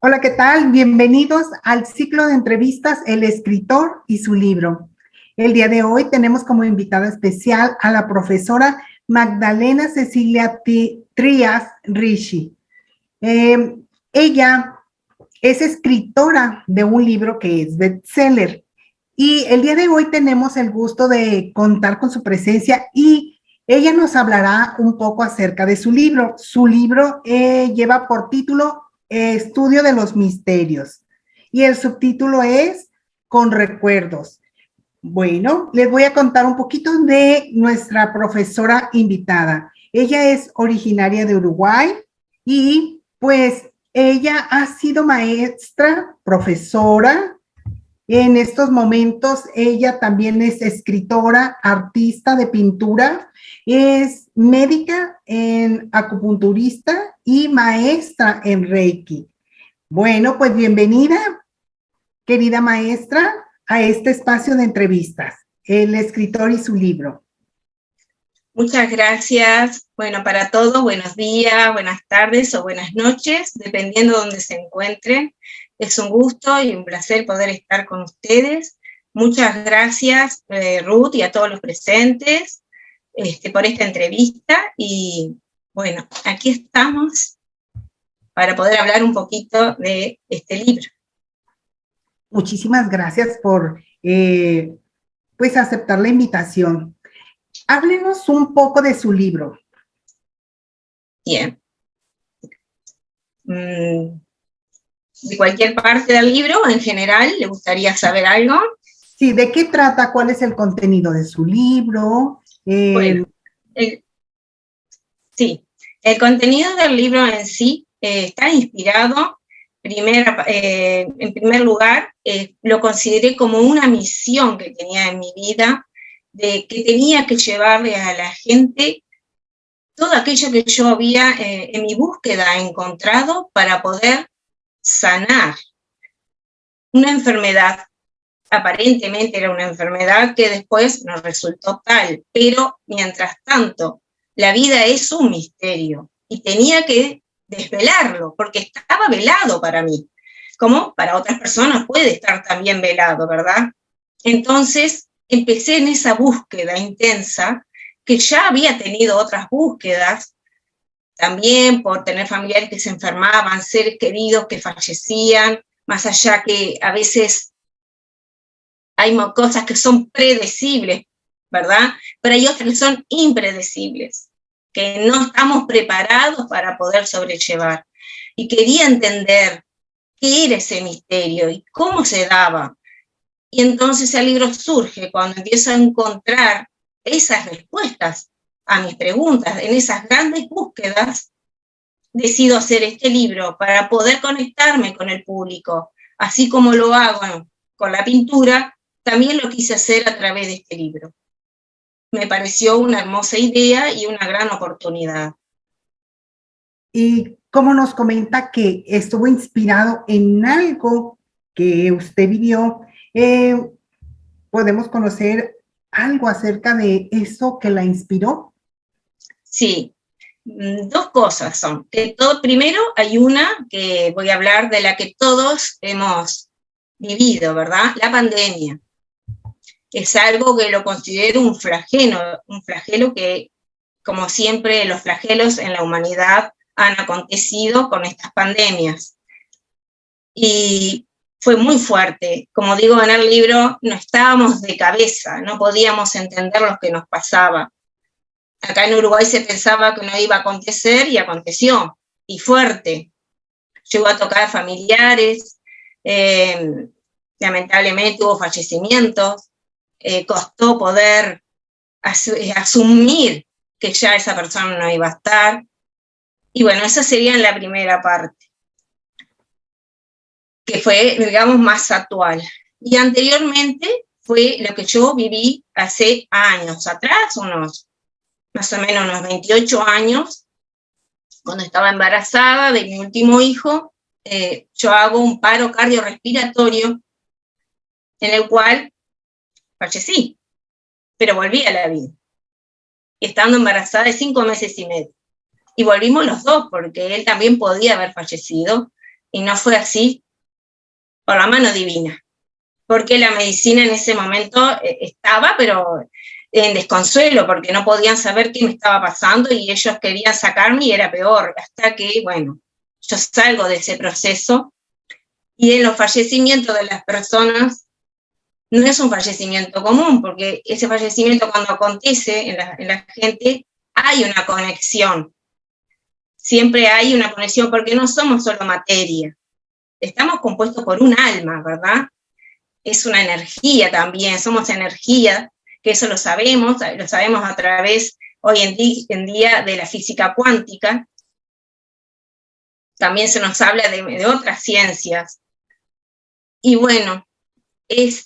Hola, ¿qué tal? Bienvenidos al ciclo de entrevistas El escritor y su libro. El día de hoy tenemos como invitada especial a la profesora Magdalena Cecilia Trías Rishi. Eh, Ella es escritora de un libro que es bestseller y el día de hoy tenemos el gusto de contar con su presencia y ella nos hablará un poco acerca de su libro. Su libro lleva por título Estudio de los Misterios y el subtítulo es Con Recuerdos. Bueno, les voy a contar un poquito de nuestra profesora invitada. Ella es originaria de Uruguay y pues ella ha sido maestra, profesora. En estos momentos ella también es escritora, artista de pintura, es médica en acupunturista y maestra en Reiki. Bueno, pues bienvenida, querida maestra, a este espacio de entrevistas, El escritor y su libro. Muchas gracias. Bueno, para todos, buenos días, buenas tardes o buenas noches, dependiendo de donde se encuentren. Es un gusto y un placer poder estar con ustedes. Muchas gracias, Ruth, y a todos los presentes por esta entrevista. Y bueno, aquí estamos para poder hablar un poquito de este libro. Muchísimas gracias por pues aceptar la invitación. Háblenos un poco de su libro. Bien. De cualquier parte del libro, en general, ¿le gustaría saber algo? Sí, ¿de qué trata? ¿Cuál es el contenido de su libro? Bueno, sí, el contenido del libro en sí está inspirado, en primer lugar, lo consideré como una misión que tenía en mi vida, de que tenía que llevarle a la gente todo aquello que yo había en mi búsqueda encontrado para poder sanar una enfermedad. Aparentemente era una enfermedad que después nos resultó tal, pero mientras tanto, la vida es un misterio y tenía que desvelarlo, porque estaba velado para mí, como para otras personas puede estar también velado, ¿verdad? Entonces empecé en esa búsqueda intensa, que ya había tenido otras búsquedas, también por tener familiares que se enfermaban, seres queridos que fallecían, más allá que a veces hay cosas que son predecibles, ¿verdad? Pero hay otras que son impredecibles, que no estamos preparados para poder sobrellevar. Y quería entender qué era ese misterio y cómo se daba. Y entonces el libro surge cuando empiezo a encontrar esas respuestas a mis preguntas, en esas grandes búsquedas, decido hacer este libro para poder conectarme con el público, así como lo hago con la pintura. También lo quise hacer a través de este libro. Me pareció una hermosa idea y una gran oportunidad. Y como nos comenta que estuvo inspirado en algo que usted vivió, ¿podemos conocer algo acerca de eso que la inspiró? Sí, dos cosas son. Primero, hay una que voy a hablar de la que todos hemos vivido, ¿verdad? La pandemia. Es algo que lo considero un flagelo que, como siempre, los flagelos en la humanidad han acontecido con estas pandemias. Y fue muy fuerte. Como digo en el libro, no estábamos de cabeza, no podíamos entender lo que nos pasaba. Acá en Uruguay se pensaba que no iba a acontecer y aconteció, y fuerte. Llegó a tocar familiares, lamentablemente hubo fallecimientos, costó poder asumir que ya esa persona no iba a estar. Y bueno, esa sería en la primera parte, que fue, digamos, más actual. Y anteriormente fue lo que yo viví hace años atrás, más o menos unos 28 años, cuando estaba embarazada de mi último hijo. Yo hago un paro cardiorrespiratorio en el cual fallecí, pero volví a la vida, estando embarazada de 5 meses y medio. Y volvimos los dos, porque él también podía haber fallecido, y no fue así por la mano divina, porque la medicina en ese momento estaba, pero en desconsuelo, porque no podían saber qué me estaba pasando y ellos querían sacarme y era peor, hasta que, bueno, yo salgo de ese proceso. Y en los fallecimientos de las personas no es un fallecimiento común, porque ese fallecimiento cuando acontece en la gente hay una conexión, siempre hay una conexión, porque no somos solo materia, estamos compuestos por un alma, ¿verdad? Es una energía también, somos energía, que eso lo sabemos a través hoy en día de la física cuántica, también se nos habla de otras ciencias. Y bueno,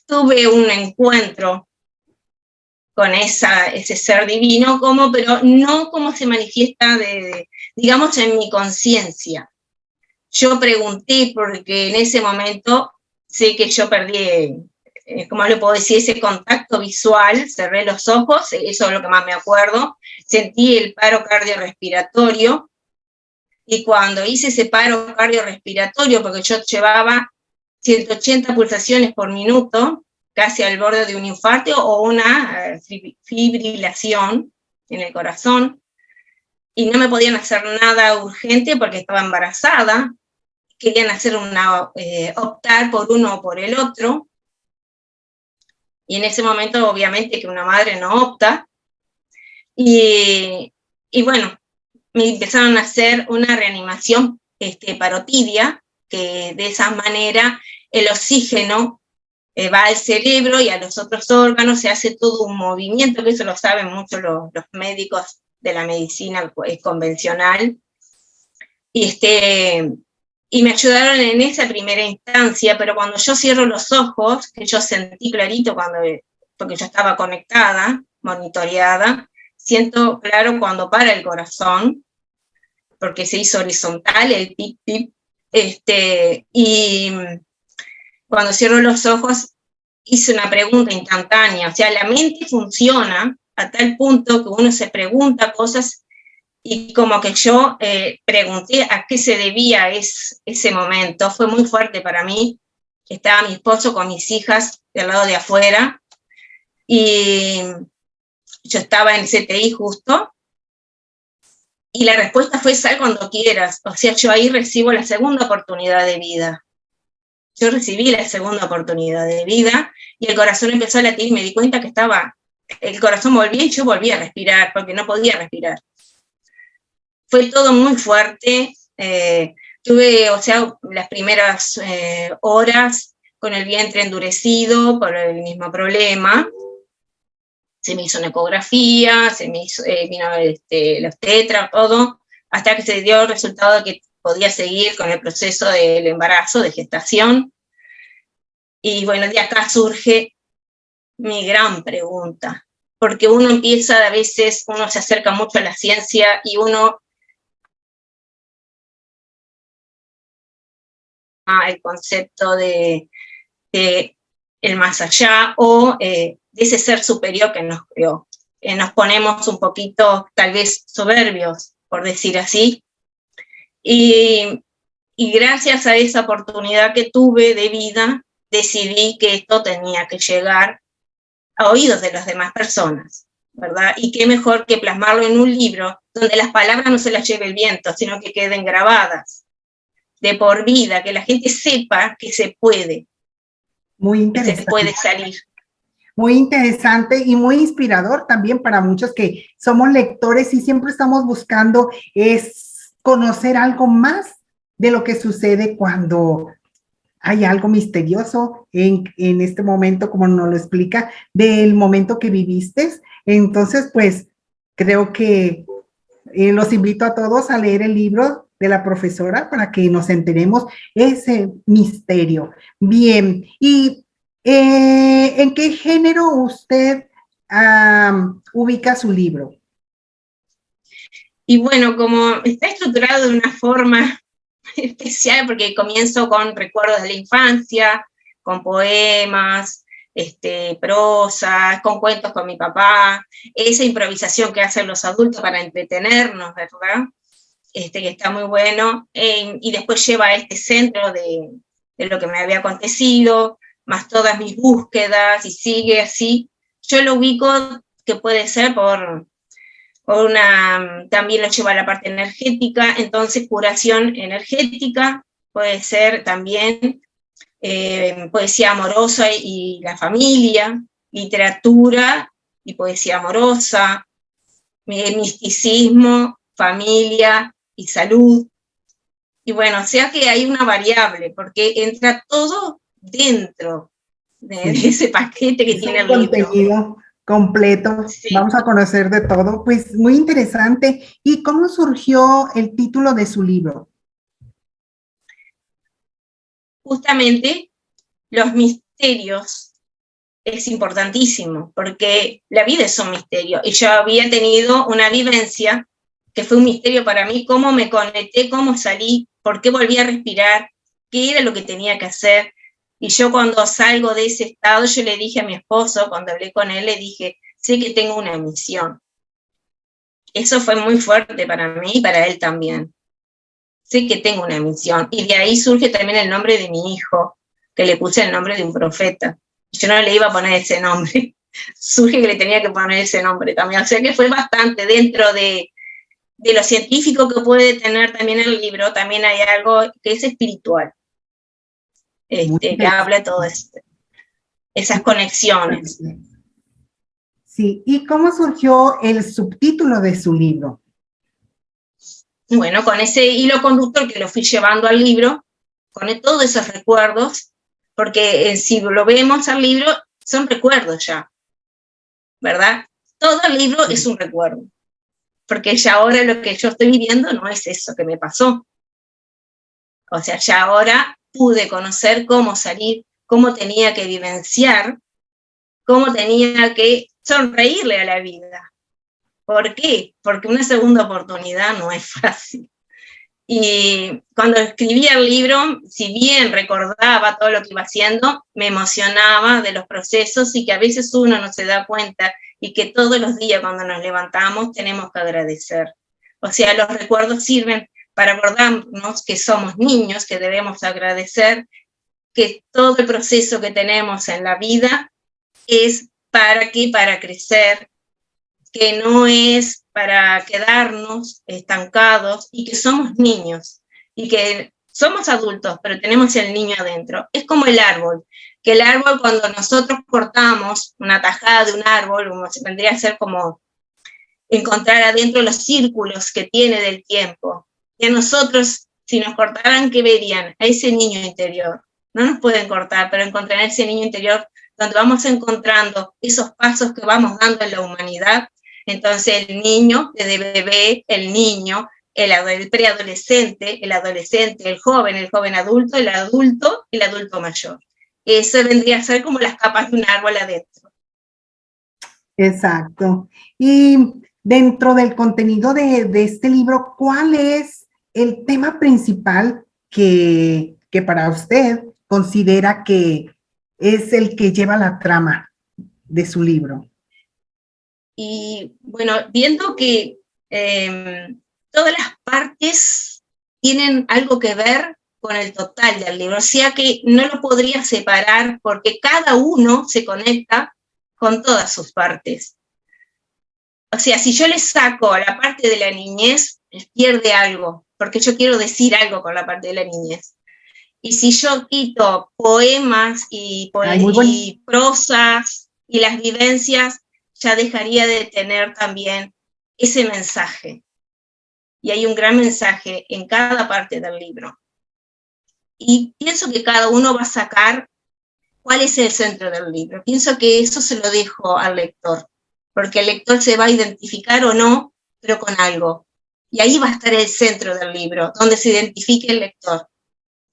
tuve un encuentro con ese ser divino, pero no como se manifiesta, digamos, en mi conciencia. Yo pregunté porque en ese momento sé que yo perdí, ¿cómo le puedo decir? Ese contacto visual, cerré los ojos, eso es lo que más me acuerdo, sentí el paro cardiorrespiratorio, y cuando hice ese paro cardiorrespiratorio, porque yo llevaba 180 pulsaciones por minuto, casi al borde de un infarto o una fibrilación en el corazón, y no me podían hacer nada urgente porque estaba embarazada, querían hacer optar por uno o por el otro, y en ese momento obviamente que una madre no opta, y bueno, me empezaron a hacer una reanimación parotidia, que de esa manera el oxígeno va al cerebro y a los otros órganos, se hace todo un movimiento, que eso lo saben mucho los médicos de la medicina convencional, y me ayudaron en esa primera instancia, pero cuando yo cierro los ojos, que yo sentí clarito porque yo estaba conectada, monitoreada, siento claro cuando para el corazón, porque se hizo horizontal, el pip, pip, y cuando cierro los ojos hice una pregunta instantánea, o sea, la mente funciona a tal punto que uno se pregunta cosas, y como que yo pregunté a qué se debía ese momento. Fue muy fuerte para mí. Estaba mi esposo con mis hijas del lado de afuera, y yo estaba en el CTI justo, y la respuesta fue: sal cuando quieras. O sea, yo ahí recibo la segunda oportunidad de vida. Yo recibí la segunda oportunidad de vida, y el corazón empezó a latir, y me di cuenta que el corazón volvía y yo volvía a respirar, porque no podía respirar. Fue todo muy fuerte. Tuve, o sea, las primeras horas con el vientre endurecido por el mismo problema. Se me hizo una ecografía, se me hizo, vino los tetra, todo, hasta que se dio el resultado de que podía seguir con el proceso del embarazo, de gestación. Y bueno, de acá surge mi gran pregunta, porque uno empieza, a veces, uno se acerca mucho a la ciencia y uno el concepto de el más allá, o de ese ser superior que nos creó. Nos ponemos un poquito, tal vez, soberbios, por decir así, y gracias a esa oportunidad que tuve de vida, decidí que esto tenía que llegar a oídos de las demás personas, ¿verdad? Y qué mejor que plasmarlo en un libro donde las palabras no se las lleve el viento, sino que queden grabadas de por vida, que la gente sepa que se puede. Muy interesante. Que se puede salir. Muy interesante y muy inspirador también para muchos que somos lectores y siempre estamos buscando conocer algo más de lo que sucede cuando hay algo misterioso en este momento, como nos lo explica, del momento que viviste. Entonces, pues, creo que los invito a todos a leer el libro de la profesora para que nos enteremos ese misterio. Bien, y ¿en qué género usted ubica su libro? Y bueno, como está estructurado de una forma especial, porque comienzo con recuerdos de la infancia, con poemas, prosas, con cuentos con mi papá, esa improvisación que hacen los adultos para entretenernos, ¿verdad? que está muy bueno, y después lleva a este centro de lo que me había acontecido, más todas mis búsquedas, y sigue así. Yo lo ubico que puede ser por también lo lleva a la parte energética, entonces curación energética, puede ser también poesía amorosa y la familia, literatura y poesía amorosa, misticismo, familia y salud. Y bueno, o sea que hay una variable, porque entra todo dentro de ese paquete que tiene el libro. Contenido completo, sí. Vamos a conocer de todo, pues muy interesante. ¿Y cómo surgió el título de su libro? Justamente los misterios es importantísimo, porque la vida es un misterio, y yo había tenido una vivencia que fue un misterio para mí, cómo me conecté, cómo salí, por qué volví a respirar, qué era lo que tenía que hacer. Y yo cuando salgo de ese estado, yo le dije a mi esposo, cuando hablé con él, le dije, sé que tengo una misión. Eso fue muy fuerte para mí y para él también. Sé que tengo una misión. Y de ahí surge también el nombre de mi hijo, que le puse el nombre de un profeta. Yo no le iba a poner ese nombre. Surge que le tenía que poner ese nombre también. O sea que fue bastante dentro de lo científico que puede tener también el libro, también hay algo que es espiritual. Que habla de todo esto, esas conexiones. Sí, ¿y cómo surgió el subtítulo de su libro? Bueno, con ese hilo conductor que lo fui llevando al libro, con todos esos recuerdos, porque si lo vemos al libro, son recuerdos ya, ¿verdad? Todo el libro es un recuerdo, porque ya ahora lo que yo estoy viviendo no es eso que me pasó. O sea, ya ahora pude conocer cómo salir, cómo tenía que vivenciar, cómo tenía que sonreírle a la vida. ¿Por qué? Porque una segunda oportunidad no es fácil. Y cuando escribía el libro, si bien recordaba todo lo que iba haciendo, me emocionaba de los procesos y que a veces uno no se da cuenta y que todos los días cuando nos levantamos tenemos que agradecer. O sea, los recuerdos sirven para acordarnos que somos niños, que debemos agradecer, que todo el proceso que tenemos en la vida es para crecer, que no es para quedarnos estancados y que somos niños y que somos adultos, pero tenemos el niño adentro. Es como el árbol, que el árbol cuando nosotros cortamos una tajada de un árbol, vendría a ser como encontrar adentro los círculos que tiene del tiempo. Y a nosotros, si nos cortaran, ¿qué verían? A ese niño interior. No nos pueden cortar, pero encontrarán ese niño interior donde vamos encontrando esos pasos que vamos dando en la humanidad. Entonces el niño, desde bebé, el niño, el preadolescente, el adolescente, el joven adulto, el adulto mayor. Eso vendría a ser como las capas de un árbol adentro. Exacto. Y dentro del contenido de este libro, ¿cuál es el tema principal que para usted considera que es el que lleva la trama de su libro? Y bueno, viendo que todas las partes tienen algo que ver con el total del libro, o sea que no lo podría separar porque cada uno se conecta con todas sus partes. O sea, si yo le saco la parte de la niñez, pierde algo, porque yo quiero decir algo con la parte de la niñez. Y si yo quito poemas y prosas y las vivencias, ya dejaría de tener también ese mensaje. Y hay un gran mensaje en cada parte del libro. Y pienso que cada uno va a sacar cuál es el centro del libro. Pienso que eso se lo dejo al lector, porque el lector se va a identificar o no, pero con algo. Y ahí va a estar el centro del libro, donde se identifique el lector.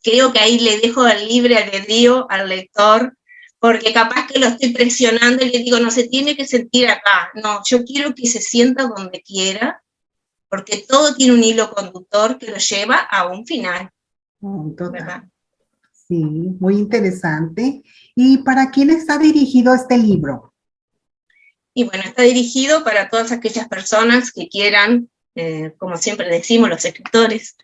Creo que ahí le dejo el libre albedrío al lector, porque capaz que lo estoy presionando y le digo, no se tiene que sentir acá. No, yo quiero que se sienta donde quiera, porque todo tiene un hilo conductor que lo lleva a un final. ¿Verdad? Sí, muy interesante. ¿Y para quién está dirigido este libro? Y bueno, está dirigido para todas aquellas personas que quieran como siempre decimos los escritores,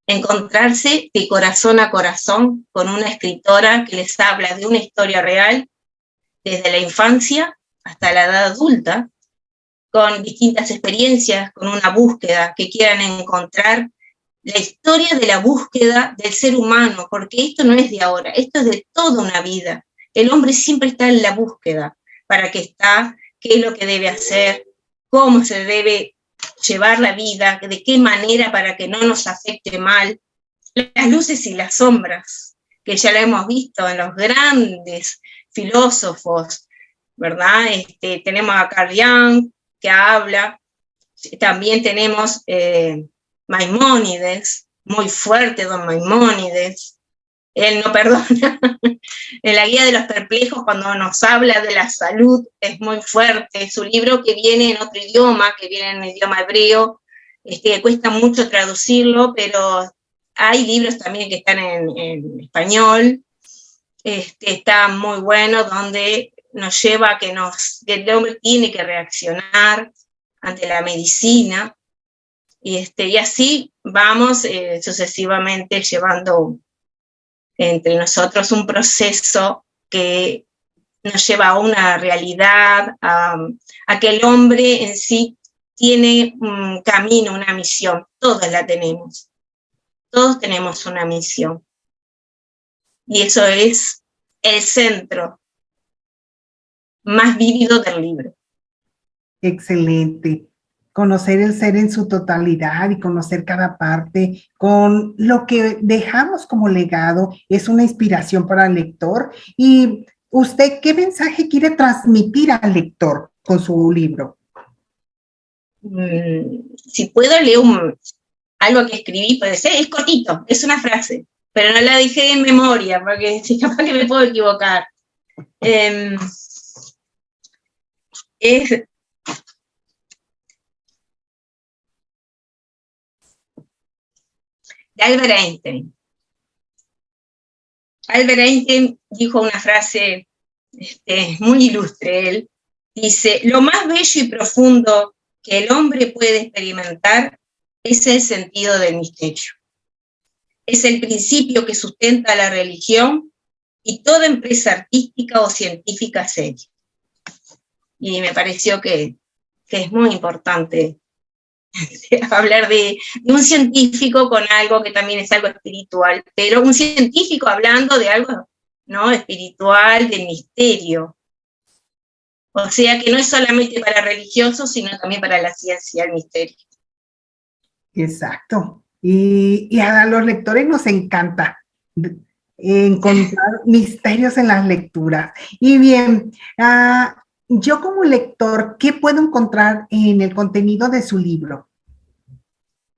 encontrarse de corazón a corazón con una escritora que les habla de una historia real desde la infancia hasta la edad adulta, con distintas experiencias, con una búsqueda que quieran encontrar la historia de la búsqueda del ser humano, porque esto no es de ahora, esto es de toda una vida. El hombre siempre está en la búsqueda, para qué está, qué es lo que debe hacer, cómo se debe llevar la vida, de qué manera para que no nos afecte mal, las luces y las sombras, que ya lo hemos visto en los grandes filósofos, ¿verdad? Tenemos a Carl Jung, que habla, también tenemos Maimónides, muy fuerte don Maimónides, él no perdona. En la Guía de los Perplejos, cuando nos habla de la salud, es muy fuerte. Su libro que viene en otro idioma, que viene en idioma hebreo, cuesta mucho traducirlo, pero hay libros también que están en español. Está muy bueno, donde nos lleva a que el hombre tiene que reaccionar ante la medicina, y así vamos sucesivamente llevando entre nosotros un proceso que nos lleva a una realidad, a que el hombre en sí tiene un camino, una misión. Todos la tenemos. Todos tenemos una misión. Y eso es el centro más vívido del libro. Excelente. Conocer el ser en su totalidad y conocer cada parte con lo que dejamos como legado es una inspiración para el lector. ¿Y usted qué mensaje quiere transmitir al lector con su libro? Si puedo leer algo que escribí, puede ser, es cortito, es una frase, pero no la dije en memoria, porque si capaz que me puedo equivocar. Es de Albert Einstein. Albert Einstein dijo una frase muy ilustre, él dice: lo más bello y profundo que el hombre puede experimentar es el sentido del misterio. Es el principio que sustenta la religión y toda empresa artística o científica seria. Y me pareció que es muy importante hablar de un científico con algo que también es algo espiritual, pero un científico hablando de algo, ¿no?, espiritual, del misterio. O sea que no es solamente para religiosos, sino también para la ciencia, el misterio. Exacto. Y a los lectores nos encanta encontrar misterios en las lecturas. Y bien, yo como lector, ¿qué puedo encontrar en el contenido de su libro?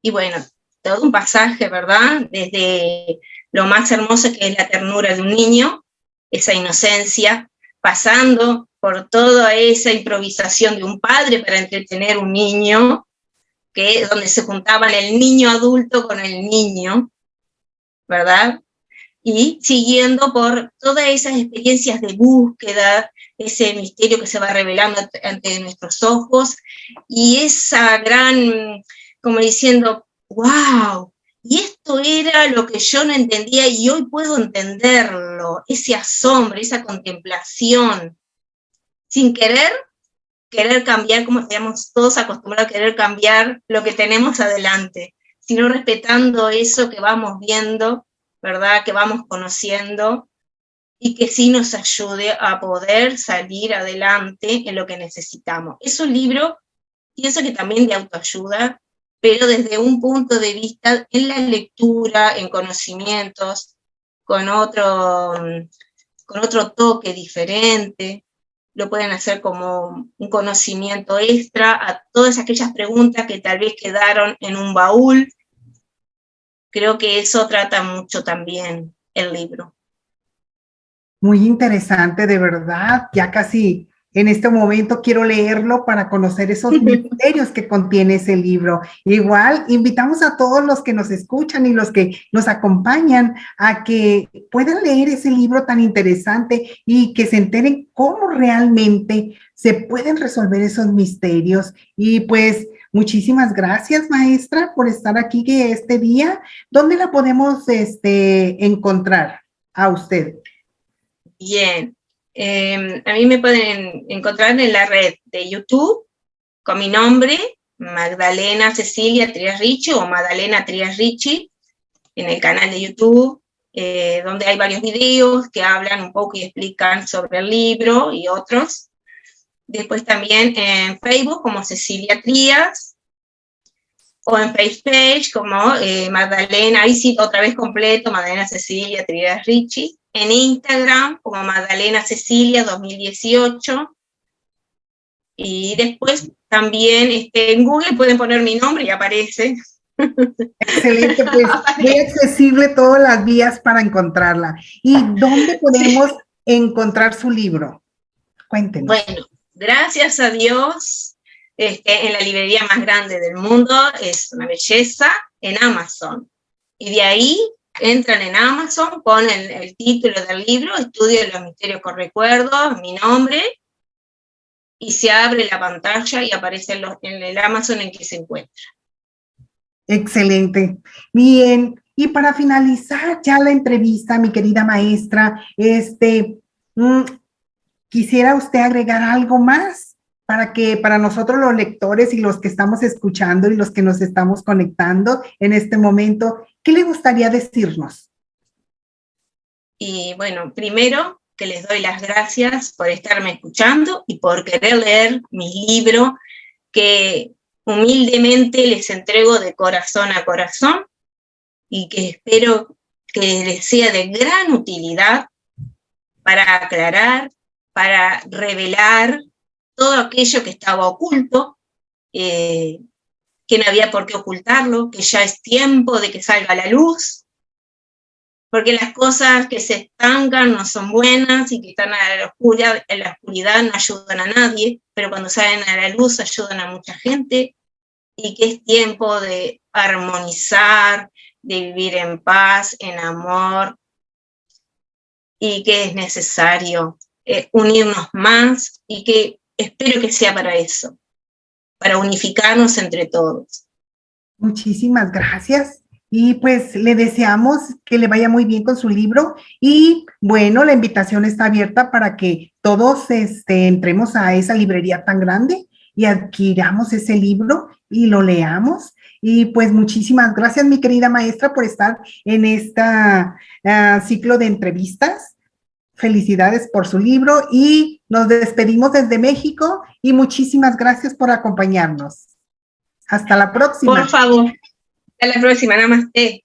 Y bueno, todo un pasaje, ¿verdad? Desde lo más hermoso que es la ternura de un niño, esa inocencia, pasando por toda esa improvisación de un padre para entretener un niño, donde se juntaban el niño adulto con el niño, ¿verdad? Y siguiendo por todas esas experiencias de búsqueda, ese misterio que se va revelando ante nuestros ojos, y esa gran, como diciendo, wow, y esto era lo que yo no entendía y hoy puedo entenderlo, ese asombro, esa contemplación, sin querer cambiar, como estamos todos acostumbrados a querer cambiar lo que tenemos adelante, sino respetando eso que vamos viendo, ¿verdad?, que vamos conociendo, y que sí nos ayude a poder salir adelante en lo que necesitamos. Es un libro, pienso que también de autoayuda, pero desde un punto de vista en la lectura, en conocimientos, con otro toque diferente. Lo pueden hacer como un conocimiento extra a todas aquellas preguntas que tal vez quedaron en un baúl. Creo que eso trata mucho también el libro. Muy interesante, de verdad. Ya casi en este momento quiero leerlo para conocer esos misterios que contiene ese libro. Igual, invitamos a todos los que nos escuchan y los que nos acompañan a que puedan leer ese libro tan interesante y que se enteren cómo realmente se pueden resolver esos misterios. Y pues, muchísimas gracias, maestra, por estar aquí este día. ¿Dónde la podemos encontrar a usted? Bien. A mí me pueden encontrar en la red de YouTube con mi nombre, Magdalena Cecilia Trías Ricci o Magdalena Trías Ricci, en el canal de YouTube, donde hay varios videos que hablan un poco y explican sobre el libro y otros. Después también en Facebook como Cecilia Trías, o en Facebook como Magdalena, ahí sí otra vez completo, Magdalena Cecilia Trías Ricci. En Instagram como Magdalena Cecilia 2018. Y después también en Google pueden poner mi nombre y aparece. Excelente, pues muy accesible todas las vías para encontrarla. ¿Y dónde podemos encontrar su libro? Cuéntenos. Bueno, gracias a Dios, en la librería más grande del mundo, es una belleza, en Amazon. Y de ahí entran en Amazon, ponen el título del libro, Estudio de los Misterios con Recuerdos, mi nombre, y se abre la pantalla y aparece en el Amazon en que se encuentra. Excelente. Bien, y para finalizar ya la entrevista, mi querida maestra, ¿quisiera usted agregar algo más para nosotros los lectores y los que estamos escuchando y los que nos estamos conectando en este momento? ¿Qué le gustaría decirnos? Y bueno, primero que les doy las gracias por estarme escuchando y por querer leer mi libro, que humildemente les entrego de corazón a corazón y que espero que les sea de gran utilidad para aclarar, para revelar todo aquello que estaba oculto, que no había por qué ocultarlo, que ya es tiempo de que salga a la luz, porque las cosas que se estancan no son buenas y que están en la oscuridad no ayudan a nadie, pero cuando salen a la luz ayudan a mucha gente, y que es tiempo de armonizar, de vivir en paz, en amor, y que es necesario unirnos más, y que espero que sea para eso, para unificarnos entre todos. Muchísimas gracias. Y pues le deseamos que le vaya muy bien con su libro y bueno, la invitación está abierta para que todos entremos a esa librería tan grande y adquiramos ese libro y lo leamos. Y pues muchísimas gracias, mi querida maestra, por estar en esta ciclo de entrevistas. Felicidades por su libro y nos despedimos desde México y muchísimas gracias por acompañarnos. Hasta la próxima. Por favor. Hasta la próxima, namaste.